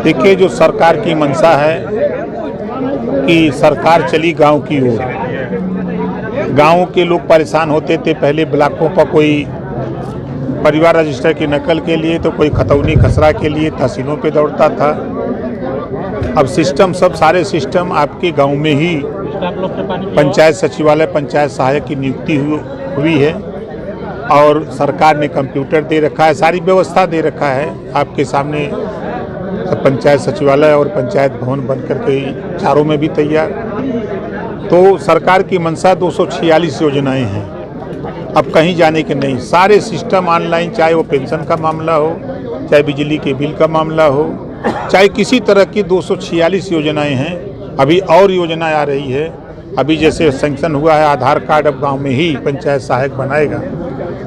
देखिए, जो सरकार की मंशा है कि सरकार चली गांव की ओर। गांव के लोग परेशान होते थे, पहले ब्लॉकों पर कोई परिवार रजिस्टर की नकल के लिए तो कोई खतौनी खसरा के लिए तहसीलों पे दौड़ता था। अब सिस्टम सारे सिस्टम आपके गांव में ही पंचायत सचिवालय, पंचायत सहायक की नियुक्ति हुई है और सरकार ने कंप्यूटर दे रखा है, सारी व्यवस्था दे रखा है आपके सामने। पंचायत सचिवालय और पंचायत भवन बन करके चारों में भी तैयार। तो सरकार की मंशा 246 योजनाएं हैं, अब कहीं जाने के नहीं, सारे सिस्टम ऑनलाइन, चाहे वो पेंशन का मामला हो, चाहे बिजली के बिल का मामला हो, चाहे किसी तरह की 246 योजनाएं हैं। अभी और योजना आ रही है, अभी जैसे सैंक्शन हुआ है आधार कार्ड अब गांव में ही पंचायत सहायक बनाएगा।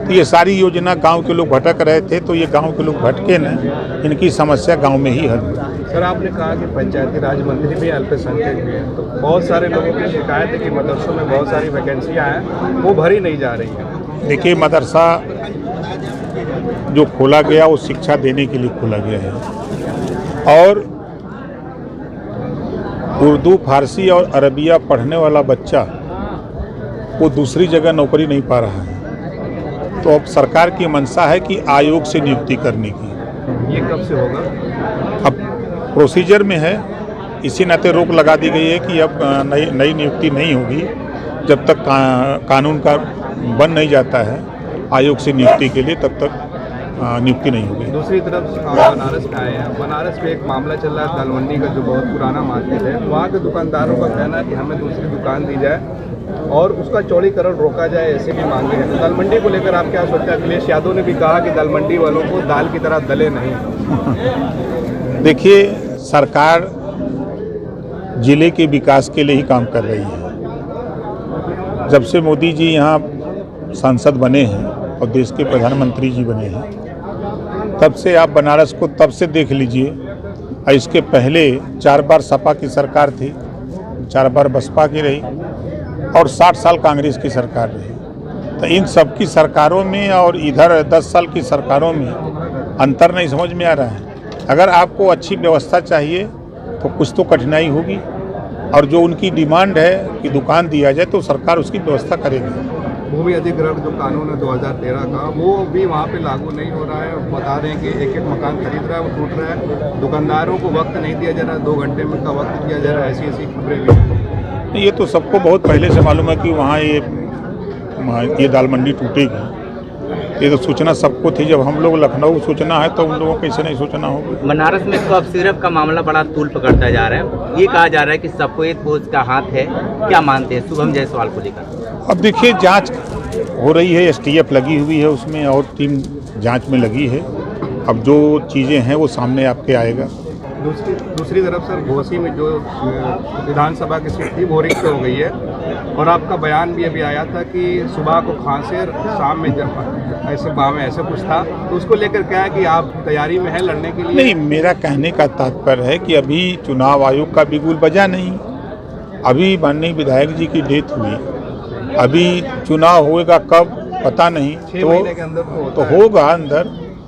तो ये सारी योजना गांव के लोग भटक रहे थे, तो ये गांव के लोग भटके न, इनकी समस्या गांव में ही हल। सर, आपने कहा कि पंचायती राज मंत्री भी अल्पसंख्यक भी हैं, तो बहुत सारे लोगों की शिकायत है कि मदरसों में बहुत सारी वैकेंसियाँ हैं, वो भरी नहीं जा रही हैं। देखिए, मदरसा जो खोला गया वो शिक्षा देने के लिए खोला गया है और उर्दू, फारसी और अरबिया पढ़ने वाला बच्चा वो दूसरी जगह नौकरी नहीं पा रहा है। तो अब सरकार की मंशा है कि आयोग से नियुक्ति करने की। ये कब से होगा? अब प्रोसीजर में है, इसी नाते रोक लगा दी गई है कि अब नई नियुक्ति नहीं होगी जब तक कानून का बन नहीं जाता है आयोग से नियुक्ति के लिए, तब तक नियुक्ति नहीं होगी। दूसरी तरफ बनारस में आए हैं, बनारस में एक मामला चल रहा है दाल मंडी का, जो बहुत पुराना मार्केट है। वहाँ के दुकानदारों का कहना है कि हमें दूसरी दुकान दी जाए और उसका चौड़ीकरण रोका जाए, ऐसे भी मांगे हैं। तो दाल मंडी को लेकर आप क्या सोचते हैं? अखिलेश यादव ने भी कहा कि दाल मंडी वालों को दाल की तरह दले नहीं। देखिए, सरकार जिले के विकास के लिए ही काम कर रही है। जब से मोदी जी यहाँ सांसद बने हैं और देश के प्रधानमंत्री जी बने हैं, तब से आप बनारस को तब से देख लीजिए। इसके पहले 4 बार सपा की सरकार थी, 4 बार बसपा की रही और 60 साल कांग्रेस की सरकार रही। तो इन सब की सरकारों में और इधर 10 साल की सरकारों में अंतर नहीं समझ में आ रहा है। अगर आपको अच्छी व्यवस्था चाहिए तो कुछ तो कठिनाई होगी, और जो उनकी डिमांड है कि दुकान दिया जाए तो सरकार उसकी व्यवस्था करेगी। भूमि अधिग्रहण जो कानून है 2013 का, वो भी वहाँ पे लागू नहीं हो रहा है। बता रहे हैं कि एक मकान खरीद रहा है वो टूट रहा है, दुकानदारों को वक्त नहीं दिया जा रहा है, 2 घंटे में का वक्त दिया जा रहा है, ऐसी खबरें भी। ये तो सबको बहुत पहले से मालूम है कि वहाँ ये दाल मंडी टूटेगी। ये तो सूचना सबको थी। जब हम लोग लखनऊ सूचना है तो उन लोगों को कैसे नहीं सूचना होगी। बनारस में कफ सिरप का मामला बड़ा तूल पकड़ता जा रहा है, ये कहा जा रहा है कि सफेद पोस्ट का हाथ है, क्या मानते हैं शुभम जायसवाल को लेकर? अब देखिए, जांच हो रही है, STF लगी हुई है उसमें और टीम जांच में लगी है। अब जो चीज़ें हैं वो सामने आपके आएगा। दूसरी तरफ सर, घोसी में जो विधानसभा की सीट थी वो रिक्त हो गई है और आपका बयान भी अभी आया था कि सुबह को खांसी और शाम में जब ऐसे बाम ऐसे कुछ था, तो उसको लेकर क्या है कि आप तैयारी में हैं लड़ने के लिए? नहीं, मेरा कहने का तात्पर्य है कि अभी चुनाव आयोग का बिगुल बजा नहीं। अभी माननीय विधायक जी की डेथ हुई, अभी चुनाव होएगा कब पता नहीं, 6 महीने के अंदर तो होगा अंदर।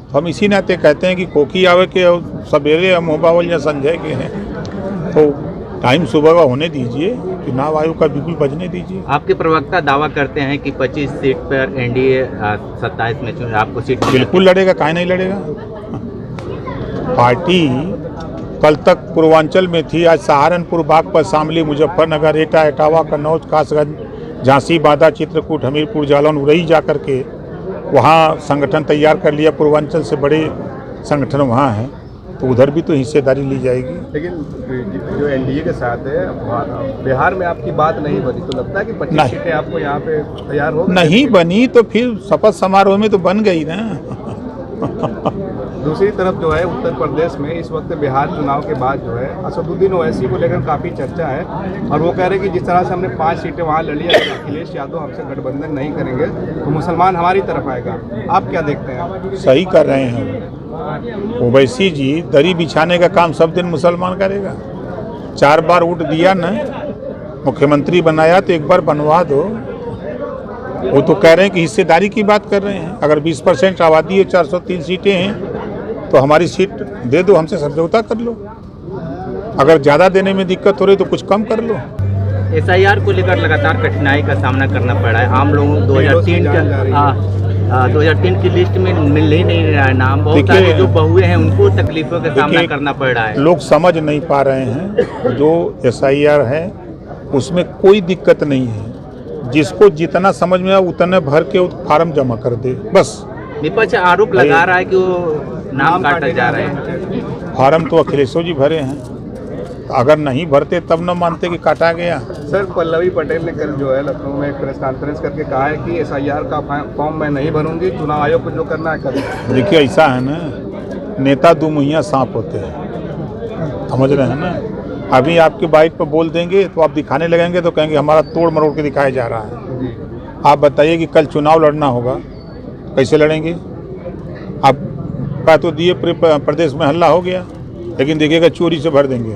तो हम इसी नाते कहते हैं कि कोकी आवे के सवेरे हम मोबावल या संजय के हैं, तो टाइम सुबह का होने दीजिए, चुनाव आयोग का बिल्कुल बजने दीजिए। आपके प्रवक्ता दावा करते हैं कि 25 सीट पर NDA 27 में आपको सीट बिल्कुल लड़ेगा, काहे नहीं लड़ेगा। पार्टी कल तक पूर्वांचल में थी, आज सहारनपुर, बागपत, शामली, मुजफ्फरनगर, एटा, इटावा, कन्नौज, कासगंज, झांसी, बांदा, चित्रकूट, हमीरपुर, जालौन, उरई जा करके वहाँ संगठन तैयार कर लिया। पूर्वांचल से बड़े संगठन वहाँ हैं, तो उधर भी तो हिस्सेदारी ली जाएगी। लेकिन जो NDA के साथ है, बिहार में आपकी बात नहीं बनी, तो लगता है कि 25 सीटें आपको यहाँ पे तैयार हो नहीं बनी तो फिर शपथ समारोह में तो बन गई ना। दूसरी तरफ जो है उत्तर प्रदेश में इस वक्त बिहार चुनाव के बाद जो है असदुद्दीन ओवैसी को लेकर काफ़ी चर्चा है और वो कह रहे हैं कि जिस तरह से हमने 5 सीटें वहाँ लड़ी, अगर अखिलेश यादव हमसे गठबंधन नहीं करेंगे तो मुसलमान हमारी तरफ आएगा। आप क्या देखते हैं? सही कर रहे हैं ओवैसी जी, दरी बिछाने का काम सब दिन मुसलमान करेगा। 4 बार वोट दिया ना, मुख्यमंत्री बनाया तो एक बार बनवा दो। वो तो कह रहे हैं कि हिस्सेदारी की बात कर रहे हैं। अगर 20% आबादी है, 403 सीटें हैं, तो हमारी सीट दे दो, हमसे समझौता कर लो। अगर ज़्यादा देने में दिक्कत हो रही तो कुछ कम कर लो। SIR को लेकर लगातार कठिनाई का सामना करना पड़ रहा है। आम लोगों को 2003 की लिस्ट में मिल ही नहीं रहा है नाम। बहुत सारे जो बहुए हैं उनको तकलीफों का सामना करना पड़ रहा है। लोग समझ नहीं पा रहे हैं, जो SIR है उसमें कोई दिक्कत नहीं है। जिसको जितना समझ में आए उतने भर के फार्म जमा कर दे बस। विपक्ष आरोप लगा रहा है कि वो नाम काटे जा रहे हैं। फार्म तो अखिलेश जी भरे हैं, अगर नहीं भरते तब न मानते कि काटा गया। सर, पल्लवी पटेल ने कल जो है लखनऊ में एक प्रेस कॉन्फ्रेंस करके कहा है कि SIR का फॉर्म मैं नहीं भरूंगी, चुनाव आयोग को जो करना है करें। देखिए ऐसा है ना, नेता दो मुहैया सांप होते हैं, समझ रहे हैं ना। अभी आपके बाइक पर बोल देंगे तो आप दिखाने लगेंगे तो कहेंगे हमारा तोड़ मरोड़ के दिखाया जा रहा है। आप बताइए कि कल चुनाव लड़ना होगा, कैसे लड़ेंगे? आप का तो दिए पूरे प्रदेश में हल्ला हो गया, लेकिन देखिएगा चोरी से भर देंगे।